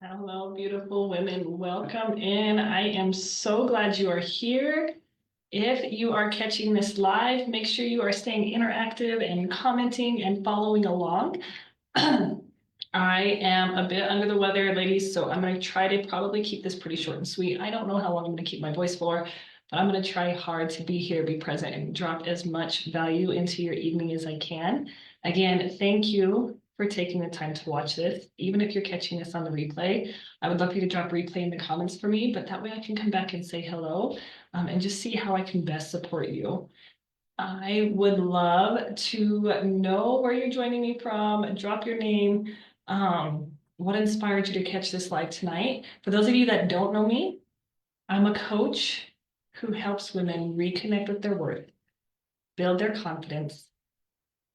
Hello, beautiful women. Welcome in. I am so glad you are here. If you are catching this live, make sure you are staying interactive and commenting and following along. I am a bit under the weather, ladies, so I'm going to try to probably keep this pretty short and sweet. I don't know how long I'm going to keep my voice for, but I'm going to try hard to be here, be present, and drop as much value into your evening as I can. Again, thank you for taking the time to watch this. Even if you're catching this on the replay, I would love for you to drop replay in the comments for me, but that way I can come back and say hello and just see how I can best support you. I would love to know where you're joining me from. Drop your name. What inspired you to catch this live tonight? For those of you that don't know me, I'm a coach who helps women reconnect with their worth, build their confidence,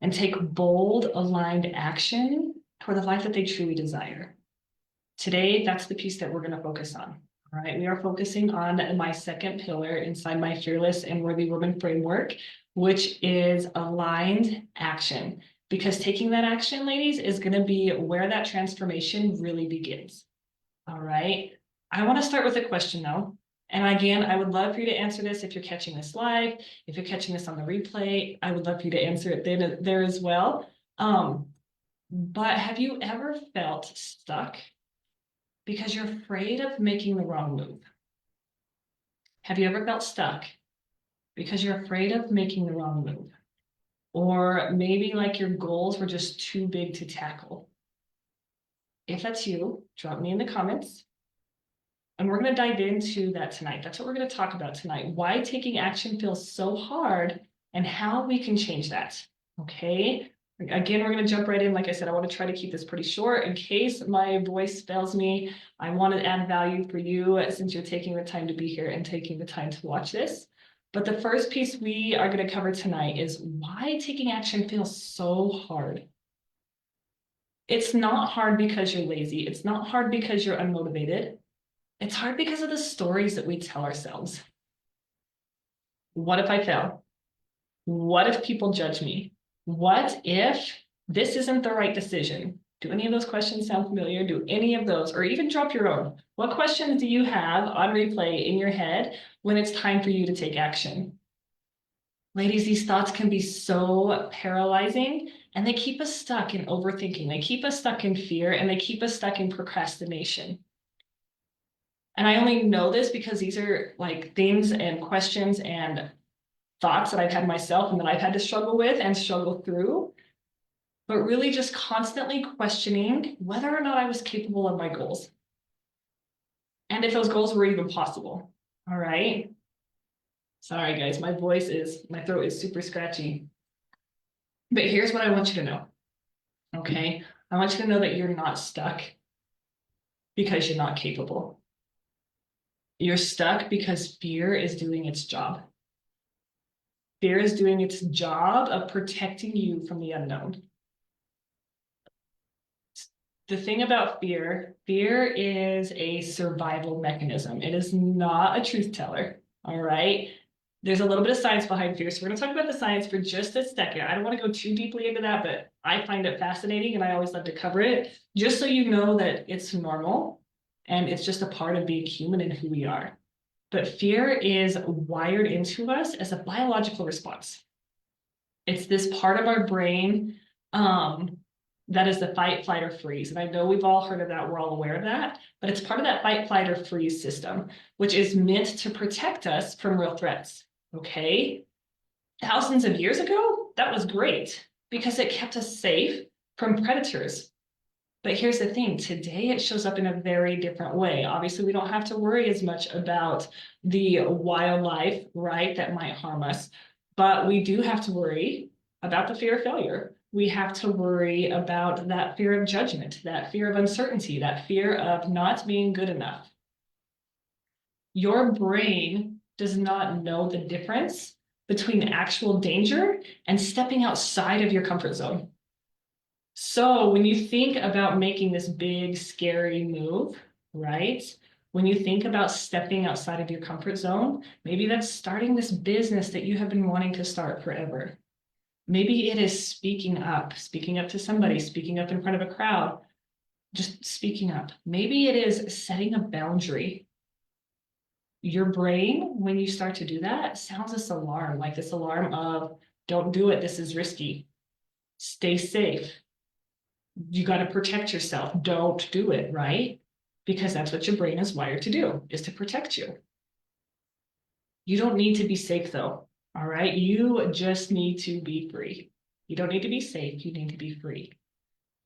and take bold, aligned action toward the life that they truly desire. Today, that's the piece that we're going to focus on. All right, we are focusing on my second pillar inside my Fearless and Worthy Woman framework, which is aligned action. Because taking that action, ladies, is going to be where that transformation really begins. All right, I want to start with a question though. And again, I would love for you to answer this if you're catching this live, if you're catching this on the replay, I would love for you to answer it there as well. But have you ever felt stuck because you're afraid of making the wrong move? Have you ever felt stuck because you're afraid of making the wrong move? Or maybe like your goals were just too big to tackle? If that's you, drop me in the comments. And we're going to dive into that tonight. That's what we're going to talk about tonight. Why taking action feels so hard and how we can change that. Okay. Again, we're going to jump right in. Like I said, I want to try to keep this pretty short in case my voice fails me. I want to add value for you since you're taking the time to be here and taking the time to watch this. But the first piece we are going to cover tonight is why taking action feels so hard. It's not hard because you're lazy. It's not hard because you're unmotivated. It's hard because of the stories that we tell ourselves. What if I fail? What if people judge me? What if this isn't the right decision? Do any of those questions sound familiar? Do any of those, or even drop your own? What questions do you have on replay in your head when it's time for you to take action? Ladies, these thoughts can be so paralyzing and they keep us stuck in overthinking. They keep us stuck in fear and they keep us stuck in procrastination. And I only know this because these are like things and questions and thoughts that I've had myself and that I've had to struggle with and struggle through, but really just constantly questioning whether or not I was capable of my goals and if those goals were even possible. All right. Sorry, guys, my throat is super scratchy. But here's what I want you to know. Okay. I want you to know that you're not stuck because you're not capable. You're stuck because fear is doing its job. Fear is doing its job of protecting you from the unknown. The thing about fear is a survival mechanism. It is not a truth teller, all right? There's a little bit of science behind fear, so we're gonna talk about the science for just a second. I don't wanna go too deeply into that, but I find it fascinating and I always love to cover it, just so you know that it's normal and it's just a part of being human and who we are. But fear is wired into us as a biological response. It's this part of our brain that is the fight, flight, or freeze. And I know we've all heard of that. We're all aware of that. But it's part of that fight, flight, or freeze system, which is meant to protect us from real threats. Okay? Thousands of years ago, that was great because it kept us safe from predators. But here's the thing, today it shows up in a very different way. Obviously, we don't have to worry as much about the wildlife, right, that might harm us. But we do have to worry about the fear of failure. We have to worry about that fear of judgment, that fear of uncertainty, that fear of not being good enough. Your brain does not know the difference between actual danger and stepping outside of your comfort zone. So when you think about making this big, scary move, right? When you think about stepping outside of your comfort zone, maybe that's starting this business that you have been wanting to start forever. Maybe it is speaking up to somebody, speaking up in front of a crowd. just speaking up. Maybe it is setting a boundary. Your brain, when you start to do that, sounds this alarm, like this alarm of don't do it, this is risky. Stay safe. You got to protect yourself. Don't do it, right? Because that's what your brain is wired to do, is to protect you. You don't need to be safe though. All right. You just need to be free. You don't need to be safe. You need to be free.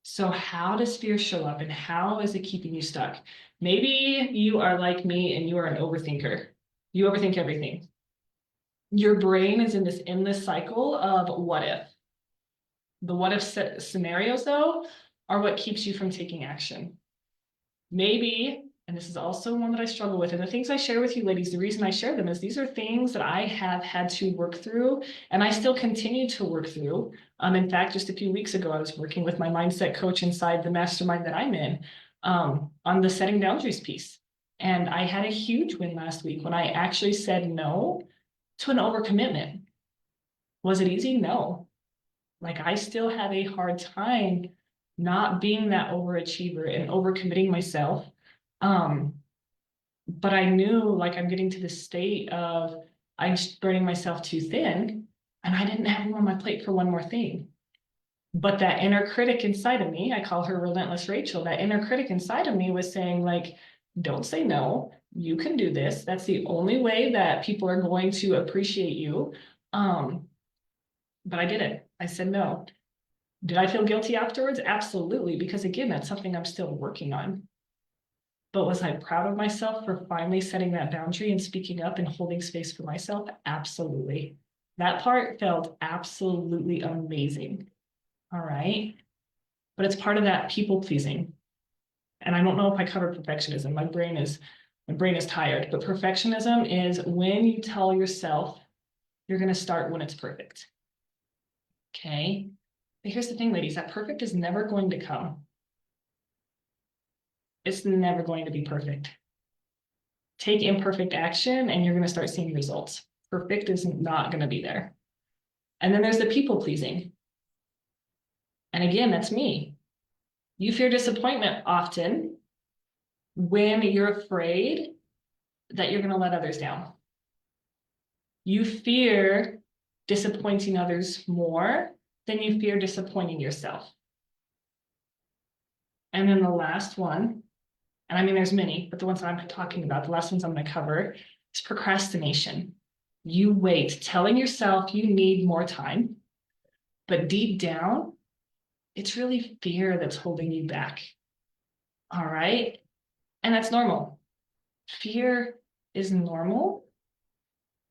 So how does fear show up and how is it keeping you stuck? Maybe you are like me and you are an overthinker. You overthink everything. Your brain is in this endless cycle of what if. The what if scenarios, though, are what keeps you from taking action. Maybe, and this is also one that I struggle with, and the things I share with you, ladies, the reason I share them is these are things that I have had to work through, and I still continue to work through. In fact, just a few weeks ago, I was working with my mindset coach inside the mastermind that I'm in, on the setting boundaries piece. And I had a huge win last week when I actually said no to an overcommitment. Was it easy? No. Like I still have a hard time not being that overachiever and overcommitting myself. But I knew like I'm getting to the state of I'm spreading myself too thin and I didn't have room on my plate for one more thing. But that inner critic inside of me, I call her Relentless Rachel, that inner critic inside of me was saying like, don't say no, you can do this. That's the only way that people are going to appreciate you. But I did it. I said no. Did I feel guilty afterwards? Absolutely, because again, that's something I'm still working on. But was I proud of myself for finally setting that boundary and speaking up and holding space for myself? Absolutely. That part felt absolutely amazing. All right. But it's part of that people pleasing. And I don't know if I covered perfectionism. My brain is tired, but perfectionism is when you tell yourself you're going to start when it's perfect. Okay. But here's the thing, ladies, that perfect is never going to come. It's never going to be perfect. Take imperfect action and you're going to start seeing results. Perfect is not going to be there. And then there's the people pleasing. And again, that's me. You fear disappointment often when you're afraid that you're going to let others down. You fear disappointing others more than you fear disappointing yourself. And then the last one, and I mean, there's many, but the ones that I'm talking about, the last ones I'm going to cover is procrastination. You wait, telling yourself you need more time, but deep down, it's really fear that's holding you back. All right. And that's normal. Fear is normal,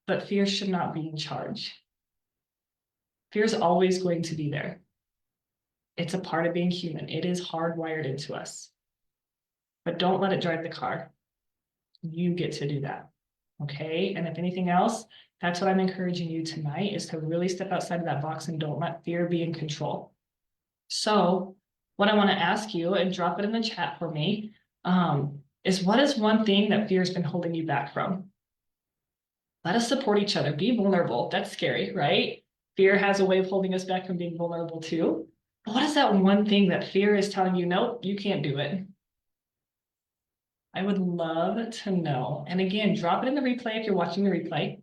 but fear should not be in charge. Fear is always going to be there. It's a part of being human. It is hardwired into us. But don't let it drive the car. You get to do that. Okay. And if anything else, that's what I'm encouraging you tonight is to really step outside of that box and don't let fear be in control. So what I want to ask you and drop it in the chat for me is what is one thing that fear has been holding you back from? Let us support each other. Be vulnerable. That's scary, right? Fear has a way of holding us back from being vulnerable too. But what is that one thing that fear is telling you, nope, you can't do it? I would love to know. And again, drop it in the replay if you're watching the replay.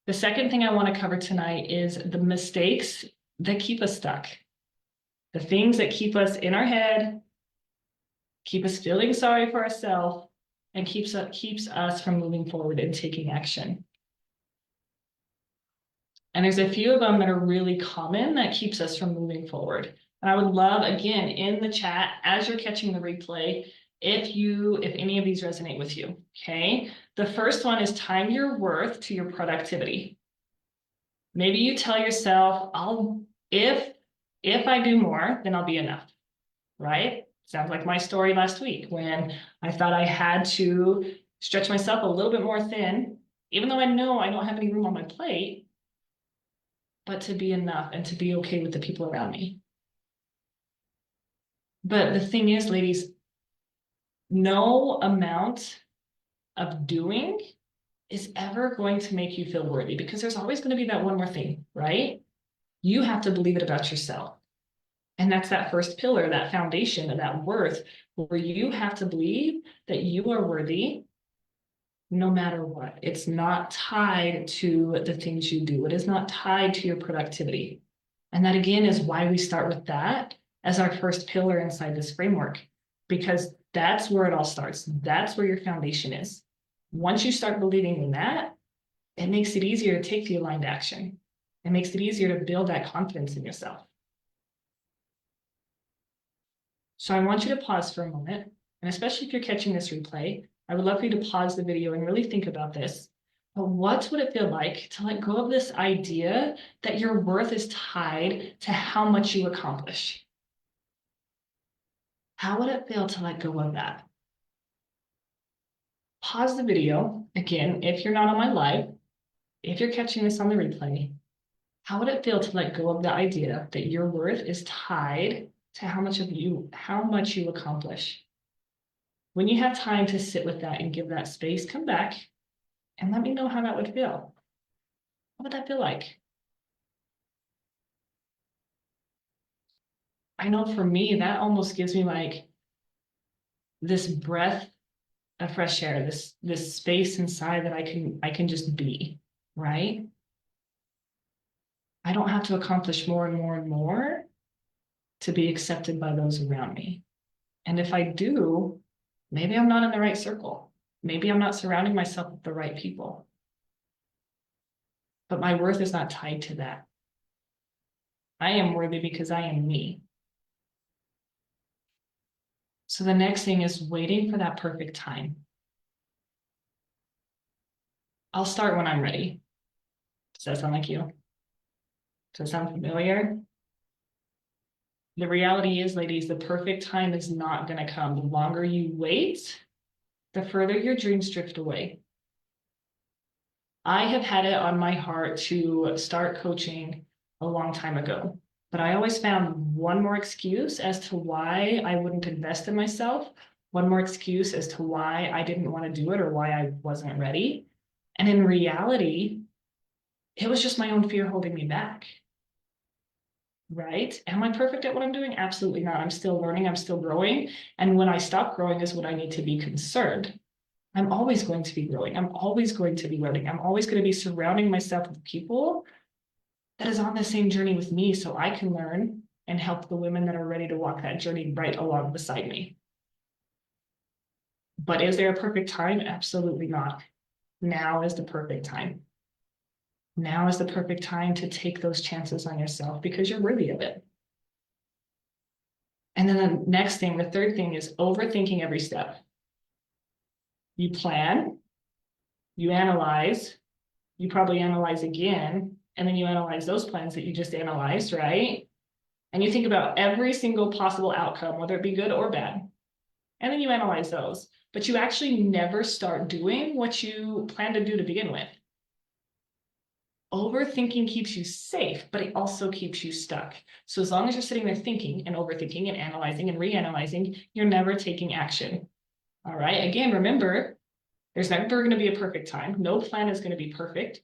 The second thing I want to cover tonight is the mistakes that keep us stuck. The things that keep us in our head, keep us feeling sorry for ourselves, and keeps us from moving forward and taking action. And there's a few of them that are really common that keeps us from moving forward. And I would love, again, in the chat, as you're catching the replay, if any of these resonate with you, okay? The first one is tying your worth to your productivity. Maybe you tell yourself, if I do more, then I'll be enough, right? Sounds like my story last week when I thought I had to stretch myself a little bit more thin, even though I know I don't have any room on my plate, but to be enough and to be okay with the people around me. But the thing is, ladies, no amount of doing is ever going to make you feel worthy because there's always going to be that one more thing, right? You have to believe it about yourself. And that's that first pillar, that foundation of that worth, where you have to believe that you are worthy no matter what. It's not tied to the things you do. It is not tied to your productivity. And that again is why we start with that as our first pillar inside this framework, because that's where it all starts. That's where your foundation is. Once you start believing in that, it makes it easier to take the aligned action. It makes it easier to build that confidence in yourself. So I want you to pause for a moment, and especially if you're catching this replay, I would love for you to pause the video and really think about this. But what would it feel like to let go of this idea that your worth is tied to how much you accomplish? How would it feel to let go of that? Pause the video. Again, if you're not on my live, if you're catching this on the replay, how would it feel to let go of the idea that your worth is tied to how much you accomplish? When you have time to sit with that and give that space, come back and let me know how that would feel. What would that feel like? I know for me, that almost gives me like this breath of fresh air, this space inside that I can just be, right? I don't have to accomplish more and more and more to be accepted by those around me. And if I do, maybe I'm not in the right circle. Maybe I'm not surrounding myself with the right people. But my worth is not tied to that. I am worthy because I am me. So the next thing is waiting for that perfect time. I'll start when I'm ready. Does that sound like you? Does that sound familiar? The reality is, ladies, the perfect time is not going to come. The longer you wait, the further your dreams drift away. I have had it on my heart to start coaching a long time ago, but I always found one more excuse as to why I wouldn't invest in myself, one more excuse as to why I didn't want to do it or why I wasn't ready. And in reality, it was just my own fear holding me back. Right? Am I perfect at what I'm doing? Absolutely not. I'm still learning, I'm still growing. And when I stop growing is when I need to be concerned. I'm always going to be growing. I'm always going to be learning. I'm always going to be surrounding myself with people that is on the same journey with me so I can learn and help the women that are ready to walk that journey right along beside me. But is there a perfect time? Absolutely not. Now is the perfect time. Now is the perfect time to take those chances on yourself because you're worthy of it. And then the next thing, the third thing is overthinking every step. You plan, you analyze, you probably analyze again, and then you analyze those plans that you just analyzed, right? And you think about every single possible outcome, whether it be good or bad. And then you analyze those, but you actually never start doing what you plan to do to begin with. Overthinking keeps you safe, but it also keeps you stuck. So as long as you're sitting there thinking and overthinking and analyzing and reanalyzing, you're never taking action. All right. Again, remember, there's never going to be a perfect time. No plan is going to be perfect.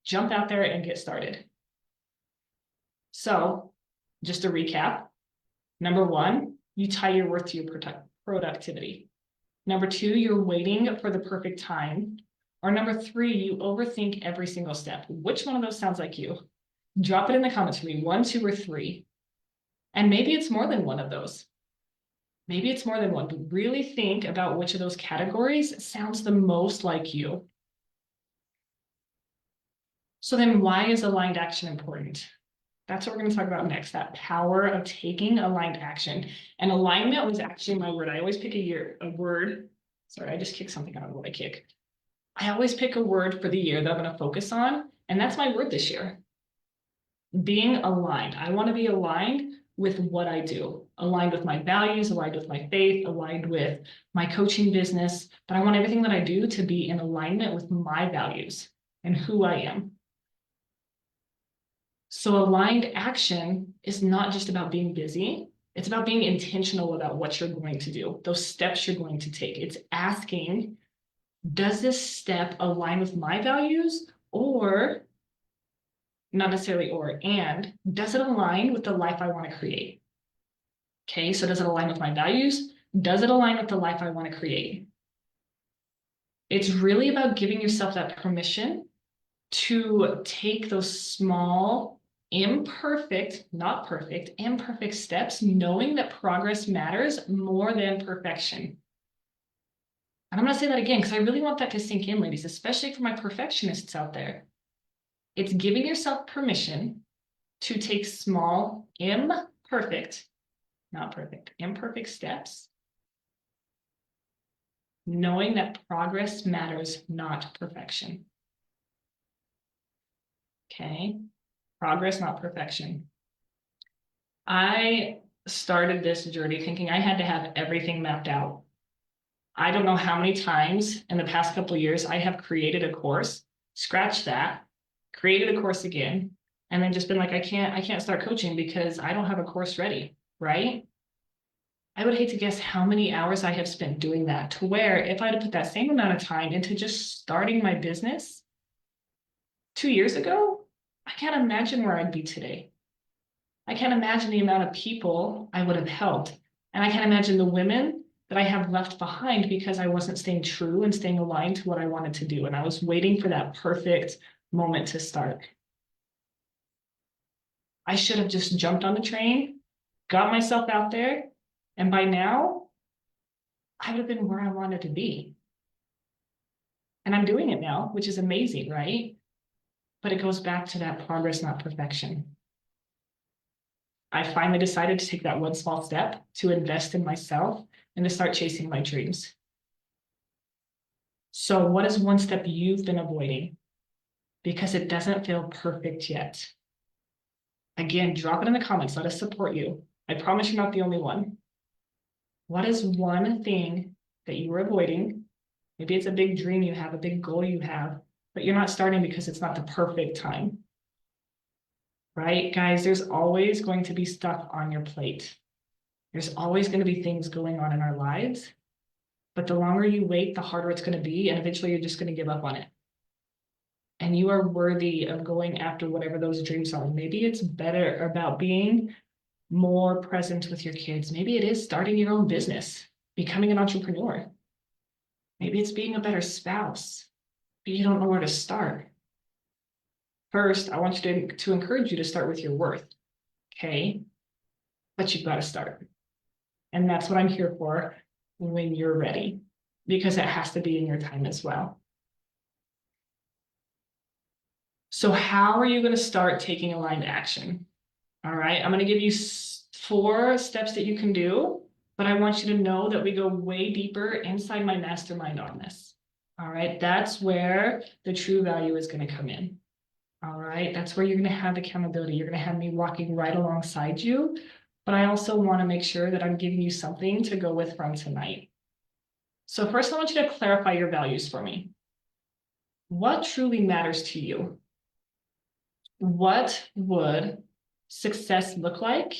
Jump out there and get started. So just to recap, number one, you tie your worth to your productivity. Number two, you're waiting for the perfect time. Or number three, you overthink every single step. Which one of those sounds like you? Drop it in the comments for me, 1, 2, or 3. And maybe it's more than one of those. Maybe it's more than one, but really think about which of those categories sounds the most like you. So then why is aligned action important? That's what we're going to talk about next, that power of taking aligned action. And alignment was actually my word. I always pick a word. Sorry, I just kicked something out of what I kick. I always pick a word for the year that I'm going to focus on, and that's my word this year. Being aligned. I want to be aligned with what I do, aligned with my values, aligned with my faith, aligned with my coaching business, but I want everything that I do to be in alignment with my values and who I am. So aligned action is not just about being busy. It's about being intentional about what you're going to do, those steps you're going to take. It's asking, does this step align with my values, or not necessarily or, and does it align with the life I want to create? Okay, so does it align with my values? Does it align with the life I want to create? It's really about giving yourself that permission to take those small, imperfect, not perfect, imperfect steps, knowing that progress matters more than perfection. And I'm going to say that again because I really want that to sink in, ladies, especially for my perfectionists out there. It's giving yourself permission to take small, imperfect, not perfect, imperfect steps, knowing that progress matters, not perfection. Okay, progress, not perfection. I started this journey thinking I had to have everything mapped out. I don't know how many times in the past couple of years I have created a course, scratched that, created a course again, and then just been like, I can't start coaching because I don't have a course ready, right? I would hate to guess how many hours I have spent doing that, to where if I had to put that same amount of time into just starting my business 2 years ago, I can't imagine where I'd be today. I can't imagine the amount of people I would have helped. And I can't imagine the women that I have left behind because I wasn't staying true and staying aligned to what I wanted to do. And I was waiting for that perfect moment to start. I should have just jumped on the train, got myself out there, and by now, I would have been where I wanted to be. And I'm doing it now, which is amazing, right? But it goes back to that progress, not perfection. I finally decided to take that one small step to invest in myself and to start chasing my dreams. So what is one step you've been avoiding because it doesn't feel perfect yet? Again, drop it in the comments. Let us support you. I promise you're not the only one. What is one thing that you are avoiding? Maybe it's a big dream you have, a big goal you have, but you're not starting because it's not the perfect time. Right, guys, there's always going to be stuff on your plate. There's always going to be things going on in our lives, but the longer you wait, the harder it's going to be, and eventually you're just going to give up on it. And you are worthy of going after whatever those dreams are. Maybe it's better about being more present with your kids. Maybe it is starting your own business, becoming an entrepreneur. Maybe it's being a better spouse, but you don't know where to start. First, I want you to encourage you to start with your worth, okay? But you've got to start. And that's what I'm here for when you're ready, because it has to be in your time as well. So how are you going to start taking aligned action? All right, I'm going to give you 4 steps that you can do, but I want you to know that we go way deeper inside my mastermind on this. All right, that's where the true value is going to come in. All right, that's where you're going to have accountability. You're going to have me walking right alongside you, but I also want to make sure that I'm giving you something to go with from tonight. So first, I want you to clarify your values for me. What truly matters to you? What would success look like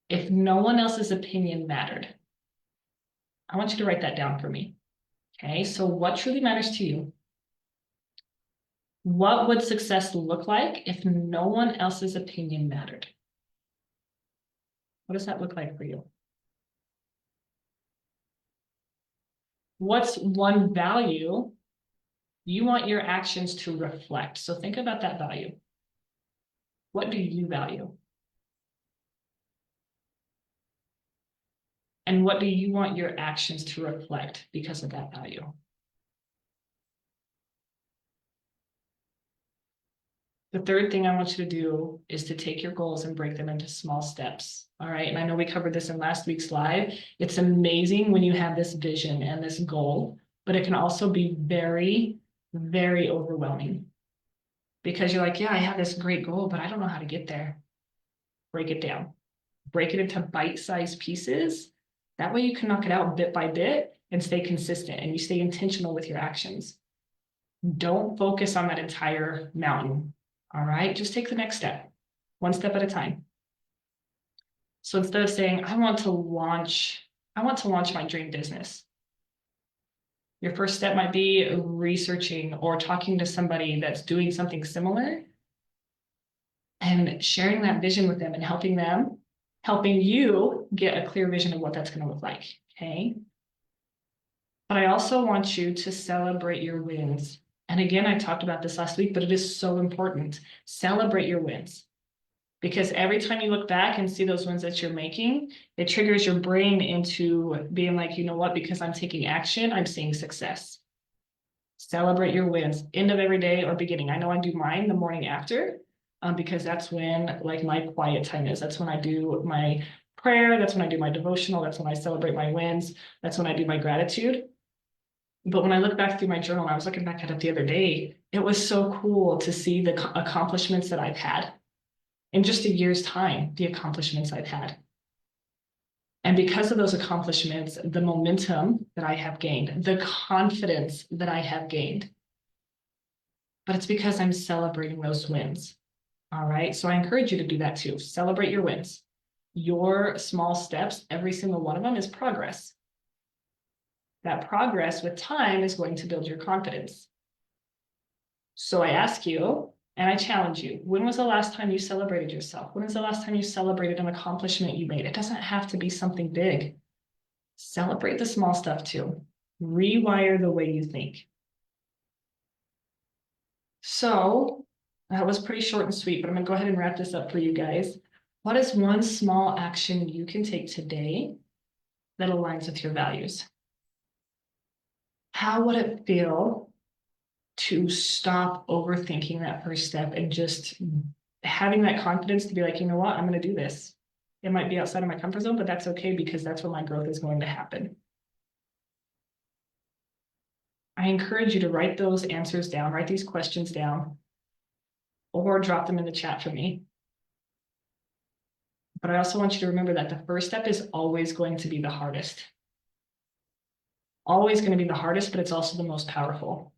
if no one else's opinion mattered? I want you to write that down for me. Okay, so what truly matters to you? What would success look like if no one else's opinion mattered? What does that look like for you? What's one value you want your actions to reflect? So think about that value. What do you value? And what do you want your actions to reflect because of that value? The third thing I want you to do is to take your goals and break them into small steps. All right. And I know we covered this in last week's live. It's amazing when you have this vision and this goal, but it can also be very, very overwhelming because you're like, yeah, I have this great goal, but I don't know how to get there. Break it down, break it into bite-sized pieces. That way you can knock it out bit by bit and stay consistent and you stay intentional with your actions. Don't focus on that entire mountain. All right, just take the next step, one step at a time. So instead of saying, I want to launch my dream business. Your first step might be researching or talking to somebody that's doing something similar and sharing that vision with them and helping helping you get a clear vision of what that's going to look like. Okay. But I also want you to celebrate your wins. And again, I talked about this last week, but it is so important. Celebrate your wins. Because every time you look back and see those wins that you're making, it triggers your brain into being like, you know what, because I'm taking action, I'm seeing success. Celebrate your wins, end of every day or beginning. I know I do mine the morning after, because that's when like my quiet time is. That's when I do my prayer. That's when I do my devotional. That's when I celebrate my wins. That's when I do my gratitude. But when I look back through my journal, and I was looking back at it the other day, it was so cool to see the accomplishments that I've had in just a year's time, the accomplishments I've had. And because of those accomplishments, the momentum that I have gained, the confidence that I have gained. But it's because I'm celebrating those wins. All right. So I encourage you to do that too. Celebrate your wins. Your small steps, every single one of them is progress. That progress with time is going to build your confidence. So I ask you, and I challenge you, when was the last time you celebrated yourself? When was the last time you celebrated an accomplishment you made? It doesn't have to be something big. Celebrate the small stuff too. Rewire the way you think. So that was pretty short and sweet, but I'm gonna go ahead and wrap this up for you guys. What is one small action you can take today that aligns with your values? How would it feel to stop overthinking that first step and just having that confidence to be like, you know what, I'm going to do this. It might be outside of my comfort zone, but that's okay because that's where my growth is going to happen. I encourage you to write those answers down, write these questions down, or drop them in the chat for me. But I also want you to remember that the first step is always going to be the hardest. Always going to be the hardest, but it's also the most powerful.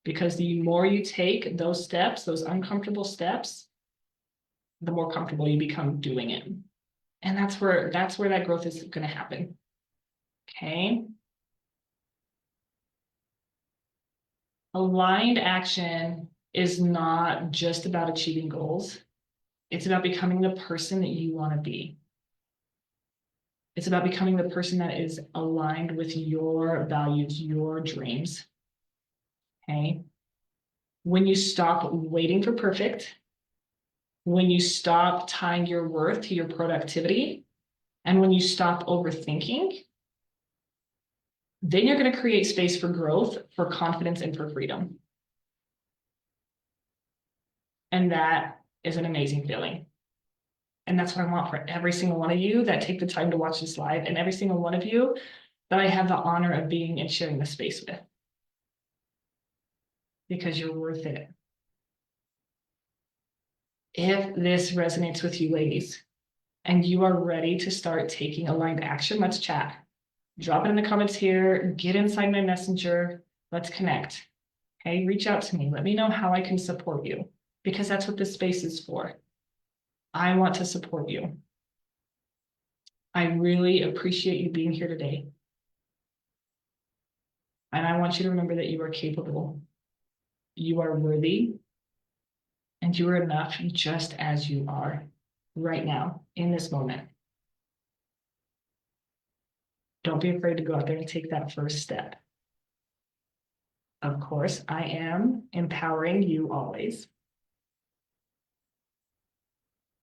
Because the more you take those steps, those uncomfortable steps, the more comfortable you become doing it. And that's where that growth is going to happen. Okay. Aligned action is not just about achieving goals. It's about becoming the person that you want to be. It's about becoming the person that is aligned with your values, your dreams. Okay. When you stop waiting for perfect, when you stop tying your worth to your productivity, and when you stop overthinking, then you're going to create space for growth, for confidence, and for freedom. And that is an amazing feeling. And that's what I want for every single one of you that take the time to watch this live, and every single one of you that I have the honor of being and sharing the space with. Because you're worth it. If this resonates with you, ladies, and you are ready to start taking aligned action, let's chat. Drop it in the comments here. Get inside my messenger. Let's connect. Okay, reach out to me. Let me know how I can support you, because that's what this space is for. I want to support you. I really appreciate you being here today. And I want you to remember that you are capable. You are worthy. And you are enough just as you are right now in this moment. Don't be afraid to go out there and take that first step. Of course, I am empowering you always.